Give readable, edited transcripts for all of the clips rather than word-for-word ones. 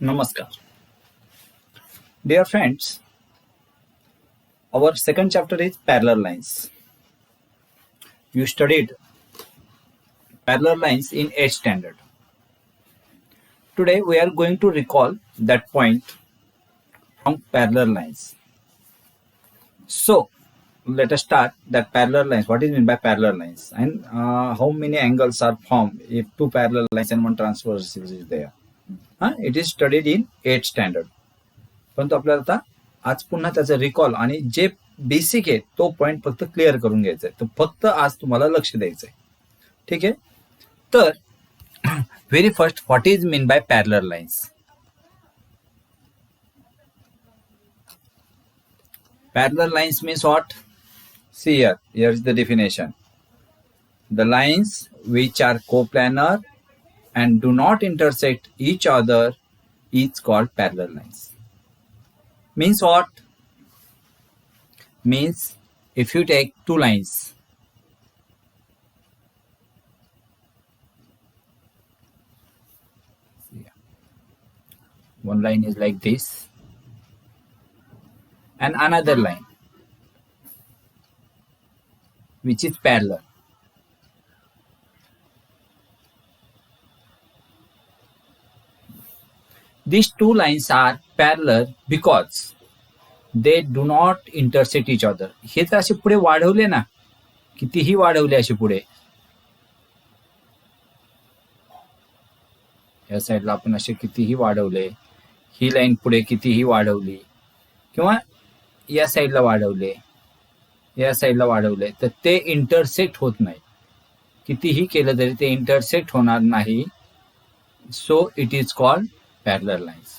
Namaskar. Dear friends, our second chapter is parallel lines. You studied parallel lines in 8th standard. Today we are going to recall that point from parallel lines. So, let us start that parallel lines. What is meant by parallel lines? And how many angles are formed if two parallel lines and one transverse is there? It is studied in 8th standard. परंतु आपल्याला आता आज पुन्हा त्याचा recall आणि जे basic आहे तो point फक्त क्लिअर करून घ्यायचा आहे. तर फक्त आज तुम्हाला लक्ष द्यायचं आहे. ठीक आहे. तर very first, what is mean by parallel lines? Parallel lines means what? See here. Here is the definition. The lines which are coplanar and do not intersect each other is called parallel lines. Means what? Means if you take two lines, one line is like this and another line which is parallel. These two lines are parallel because they do not intersect each other. हे तर असे पुढे वाढवले ना, कितीही वाढवले असे पुढे, या साईडला आपण असे कितीही वाढवले, ही लाईन पुढे कितीही वाढवली किंवा या साईडला वाढवले, या साईडला वाढवले, तर ते इंटरसेक्ट होत नाही. कितीही केलं तरी ते इंटरसेक्ट होणार नाही. So it is called parallel lines.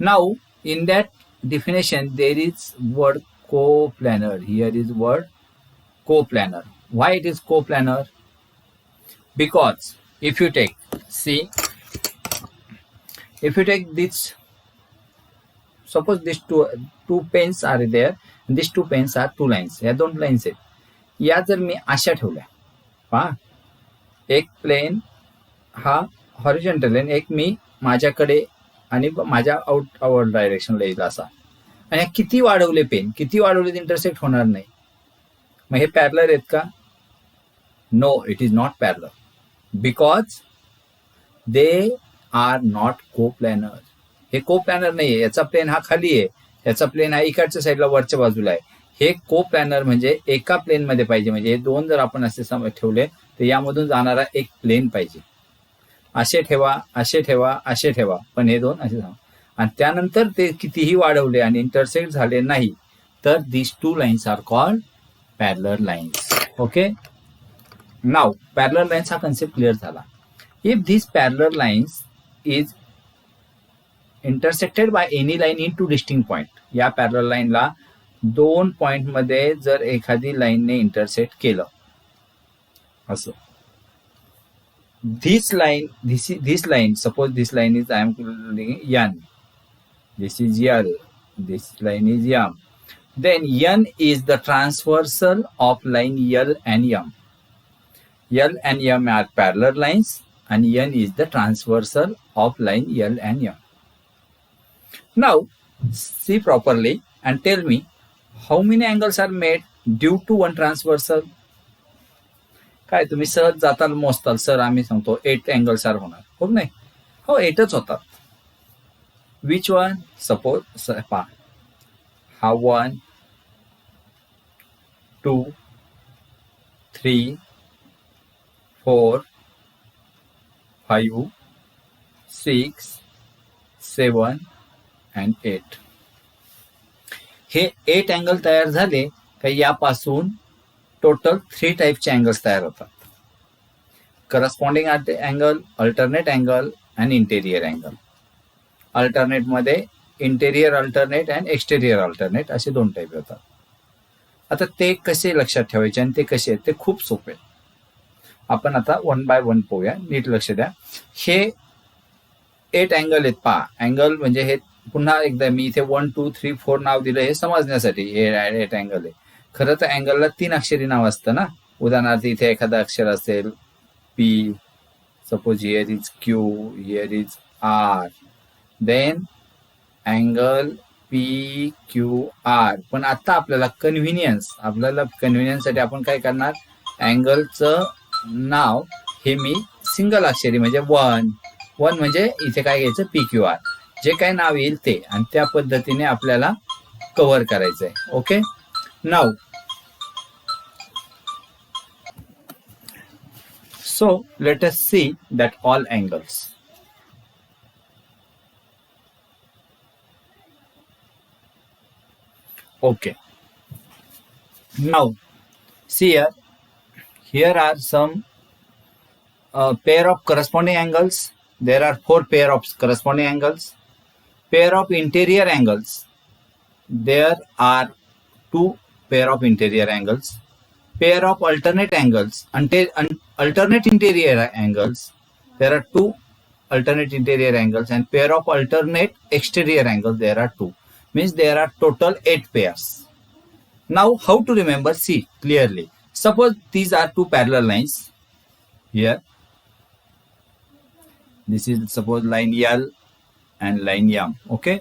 Now, in that definition, there is word coplanar. Here is word coplanar. Why it is coplanar? Because if you take, see, if you take this, suppose these two pens are there, and these two pens are two lines. या दोन lines आहेत. या जर मी अशा ठेवल्या, पहा, एक plane हा हॉरिझॉन्टल आहे, एक मी माझ्याकडे आणि माझ्या आउट डायरेक्शनला येईल असा, आणि किती वाढवले पेन, किती वाढवले इंटरसेक्ट होणार नाही. मग हे पॅरलर आहेत का? No, it is not parallel because they are not coplanar. हे कोप्लॅनर नाहीये. याचा प्लेन हा खाली आहे, याचा प्लेन हा इकडच्या साईडला वरच्या बाजूला आहे. हे कोप्लॅनर म्हणजे एका प्लेन मध्ये पाहिजे. म्हणजे हे दोन जर आपण असे ठेवले तर यामधून जाणारा एक प्लेन पाहिजे. असे ठेवा, असे ठेवा, असे ठेवा, पण हे दोन असे, आणि त्यानंतर ते कितीही वाढवले आणि इंटरसेक्ट झाले नाही तर this two lines are called parallel lines. Okay. नाव पॅरलर लाईन्स हा कन्सेप्ट क्लिअर झाला. If this parallel lines is intersected by any line in two distinct point, या पॅरलर लाईनला दोन पॉइंट मध्ये जर एखादी लाईनने इंटरसेक्ट केलं असं, this line, suppose this line is, I am calling N, this is L, this line is M, then N is the transversal of line L and M. L and M are parallel lines and N is the transversal of line L and M. Now see properly and tell me how many angles are made due to one transversal. काय तुम्ही सहज जाताल, मोजताल, sir आम्ही सांगतो 8 angles are होणार, हो नाही? हो, 8च होतात. Which one? सपोज पहा, हा 1, 2, 3, 4, 5, 6, 7 and 8. हे 8 अँगल तयार झाले का यापासून टोटल 3 टाईपचे अँगल्स तयार होतात. करस्पॉन्डिंग अँगल, अल्टरनेट अँगल आणि इंटेरियर अँगल. अल्टरनेट मध्ये interior alternate and exterior alternate असे 2 टाईप होतात. आता ते कसे लक्षात ठेवायचे आणि ते कसे आहेत ते खूप सोपे. आपण आता 1 बाय 1 पाहूया, नीट लक्ष द्या. हे 8 अँगल आहेत. पहा, अँगल म्हणजे हे पुन्हा एकदा मी इथे 1, 2, 3, 4 नाव दिलं हे समजण्यासाठी. हे 8 अँगल आहे. खरं तर अँगलला 3 अक्षरी नाव असतं ना. उदाहरणार्थ इथे एखादा अक्षर असेल P, suppose here is Q, here is R, then angle PQR. पण आता आपल्याला कन्व्हिनियन्ससाठी आपण काय करणार, अँगलचं नाव हे मी सिंगल अक्षरी म्हणजे वन म्हणजे इथे काय घ्यायचं PQR, जे काय नाव येईल ते, आणि त्या पद्धतीने आपल्याला कव्हर करायचंय. Okay, now so let us see that all angles. Okay, now see here are some pair of corresponding angles. There are 4 pair of corresponding angles. Pair of interior angles, there are 2 pair of interior angles. Pair of alternate angles, alternate interior angles, there are 2 alternate interior angles. And pair of alternate exterior angles, there are 2, means there are total 8 pairs. Now how to remember? See clearly, suppose these are 2 parallel lines. Here this is suppose line L and line M. Okay,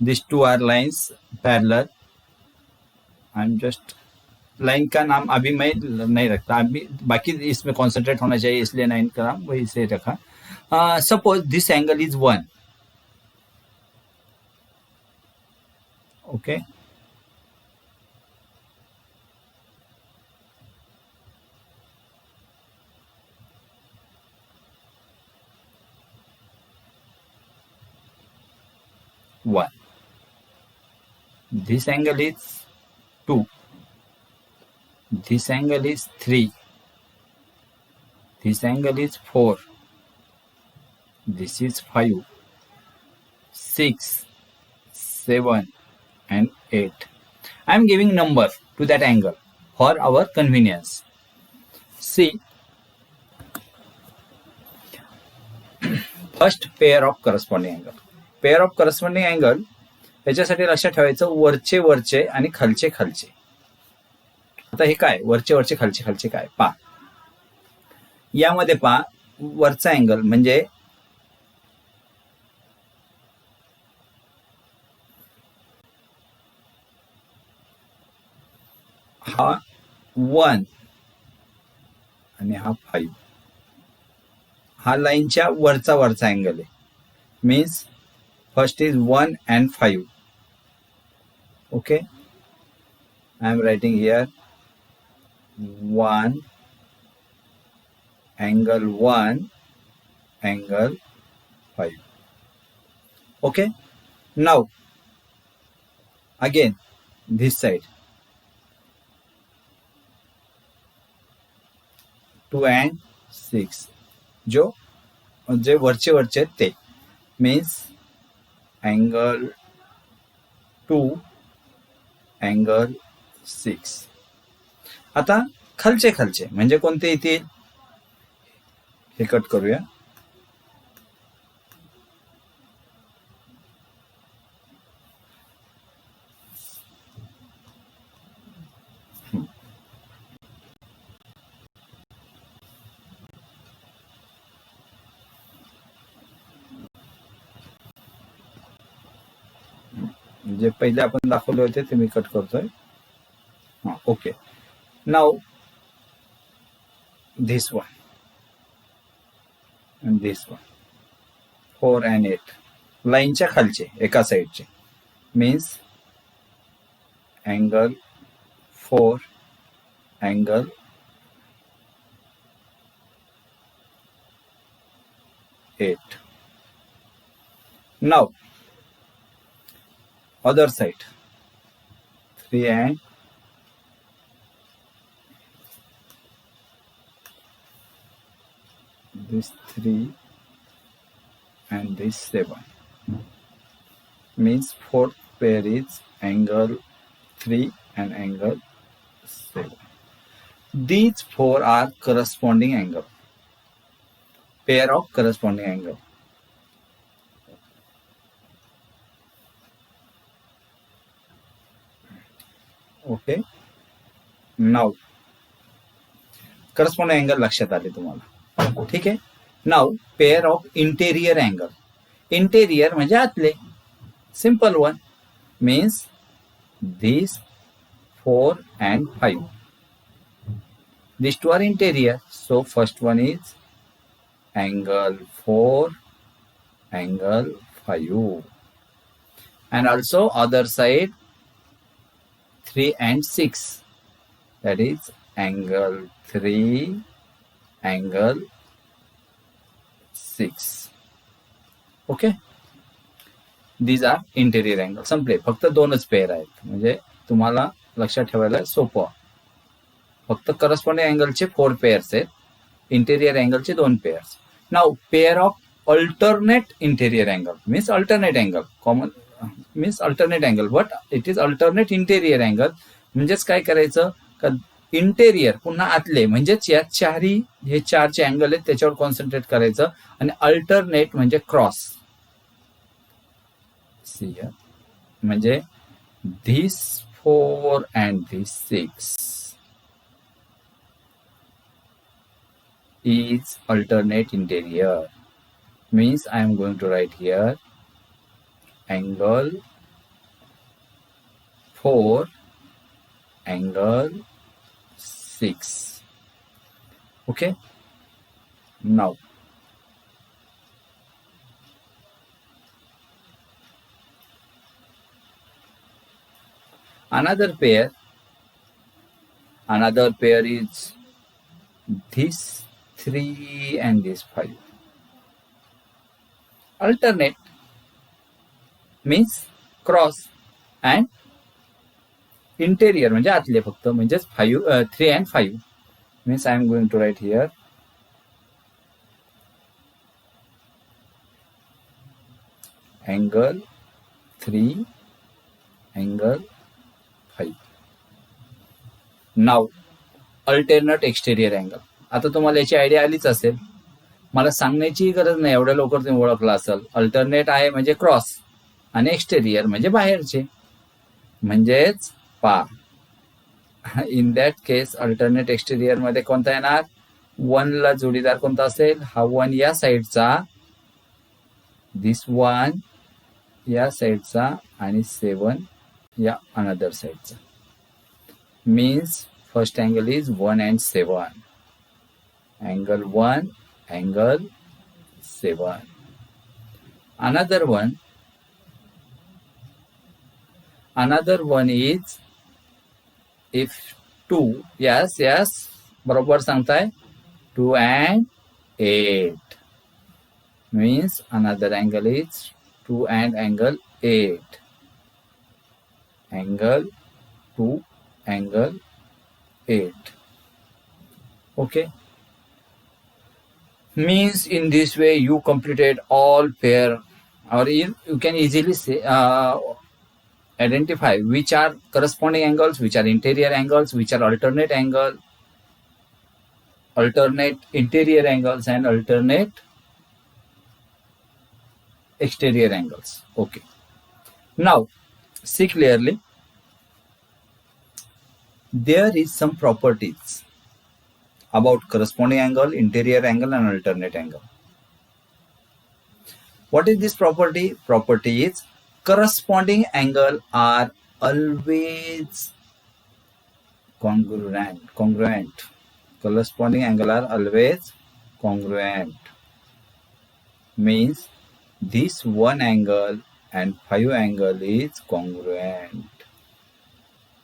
these 2 are lines parallel. I'm just line का नाम अभी मैं नहीं रखता, अभी बाकी इसमें concentrate होना चाहिए, इसलिए नाइन का नाम वही से रखा. Suppose this angle is 1. Okay, one. This angle is 2. This angle is 3. This angle is 4. This is 5, 6, 7 and 8. I am giving number to that angle for our convenience. See, first pair of corresponding angle. Pair of corresponding angle याच्यासाठी लक्षात ठेवायचं वरचे वरचे आणि खालचे खालचे. आता हे काय वरचे वरचे खालचे खालचे काय पा, यामध्ये पा वरचा अँगल म्हणजे हा 1 आणि हा 5, हा लाईनच्या वरचा वरचा अँगल आहे. Means first is 1 and 5. Okay, I am writing here 1 angle 1 angle 5. Okay, now again this side 2 and 6, जो जे वरचे वरचे ते, मीन्स angle 2 angle 6. आता खालचे खालचे म्हणजे कोणते येतील, हे कट करूया. जे पहिले आपण दाखवले होते ते मी कट करतोय. Okay, now this one and this one 4 and 8 लाईनच्या खालचे एका साईडचे, means angle 4 angle 8. Now other side 3 and this 3 and this 7, means fourth pair is angle 3 and angle 7. These 4 are corresponding angle, pair of corresponding angle. Okay, now corresponding angle लक्षात आले तुम्हाला. ठीक आहे. Now pair of interior angle. Interior म्हणजे आतले. Simple one. Means these 4 and 5. These two are interior. So first one is angle 4, angle 5. And also other side 3 and 6. That is angle 3, angle 6. Okay. These are interior angle. संपले. फक्त दोनच pair आहेत. म्हणजे तुम्हाला लक्षात ठेवायला सोपं. फक्त करस्पॉन्डिंग अँगलचे 4 पेअर्स आहेत. इंटेरियर अँगलचे 2 pairs. Now pair of alternate interior angle means alternate angle. Common means alternate angle but it is alternate interior angle. म्हणजेच काय करायचं का इंटेरियर पुन्हा आतले म्हणजेच या चारही हे 4चे अँगल आहेत त्याच्यावर कॉन्सन्ट्रेट करायचं. आणि अल्टरनेट म्हणजे क्रॉस. म्हणजे this 4 and this 6 is alternate interior. Means I am going to write here angle 4, angle 6. Okay. Now another pair is this 3 and this 5. Alternate means cross and interior म्हणजे आतले फक्त म्हणजेच 3 and 5 means I am going to write here angle 3, angle 5. Now alternate exterior angle. आता तुम्हाला याची idea आलीच असेल. मला सांगण्याची गरज नाही, एवढ्या लवकर तुम्ही ओळखला असेल. अल्टरनेट आहे म्हणजे क्रॉस आणि एक्सटेरियर म्हणजे बाहेरचे. म्हणजेच पा in that case alternate exterior मध्ये कोणता येणार? 1 ला जोडीदार कोणता असेल? हा 1 या साईडचा, दिस 1 या साईडचा आणि 7 या अनदर साईडचा. Means first angle is 1 and 7. Angle 1, angle 7. Another one is if 2, yes, बरोबर सांगताय, 2 and 8. Means another angle is 2 and angle 8. Angle 2, angle 8. Okay. Means in this way you completed all pair, or you can easily say identify which are corresponding angles, which are interior angles, which are alternate angle, alternate interior angles and alternate exterior angles. Okay. Now see clearly, there is some properties about corresponding angle, interior angle and alternate angle. What is this property? Property is corresponding angle are always congruent. Corresponding angle are always congruent. Means this 1 angle and 5 angle is congruent.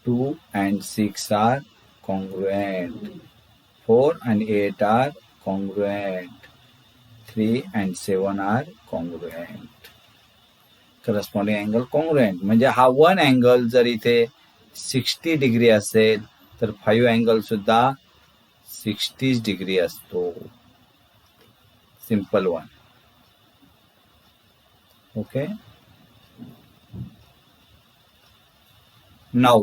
2 and 6 are congruent. 4 and 8 are congruent. 3 and 7 are congruent. Corresponding angle congruent म्हणजे हा 1 angle जर इथे 60 degree असेल तर 5 angle सुद्धा 60 degree असतो. Simple one. Okay. Now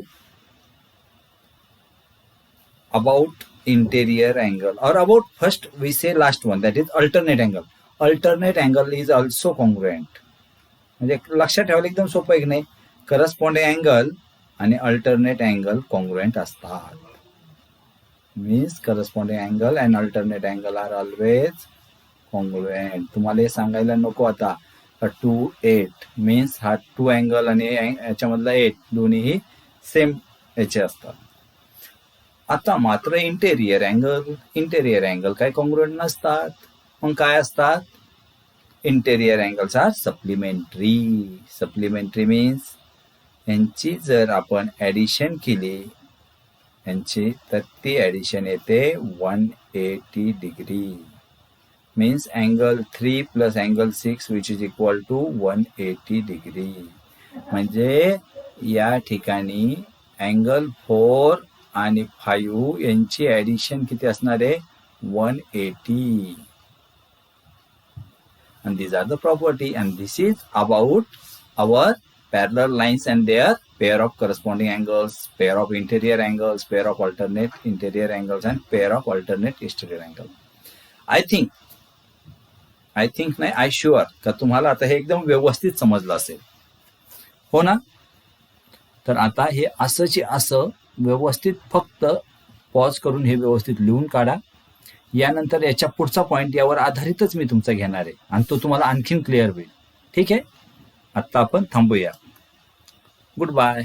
about interior angle, or about first we say last one, that is alternate angle. Alternate angle is also congruent. म्हणजे लक्षात ठेवायला एकदम सोपं आहे की नाही? करस्पॉन्डिंग अँगल आणि अल्टरनेट अँगल कॉन्ग्रुएंट असतात. Means corresponding angle and alternate angle are always congruent. तुम्हाला हे सांगायला नको आता 8 मीन्स हा 2 अँगल आणि याच्यामधला 8 दोन्हीही सेम याचे असतात. आता मात्र इंटेरियर अँगल काय कॉन्ग्रुएंट नसतात. मग काय असतात? Interior angles are supplementary means यांची जर आपण ऍडिशन केली यांची तर ती ऍडिशन येते 180 degree. Means angle 3 plus angle 6 which is equal to 180 degree. म्हणजे या ठिकाणी अँगल 4 आणि 5 यांची ऍडिशन किती असणार आहे? 180. And these are the property, and this is about our parallel lines and their pair of corresponding angles, pair of interior angles, pair of alternate interior angles, and pair of alternate exterior angles. I think नाही, आय sure का तुम्हाला आता हे एकदम व्यवस्थित समजलं असेल, हो ना? तर आता हे असंचे असं व्यवस्थित फक्त पॉज करून हे व्यवस्थित लिहून काढा. यानंतर याच्या पुढचा पॉइंट यावर आधारितच मी तुमचा घेणार आहे आणि तो तुम्हाला आणखीन क्लिअर होईल. ठीक आहे, आता आपण थांबूया. Good bye.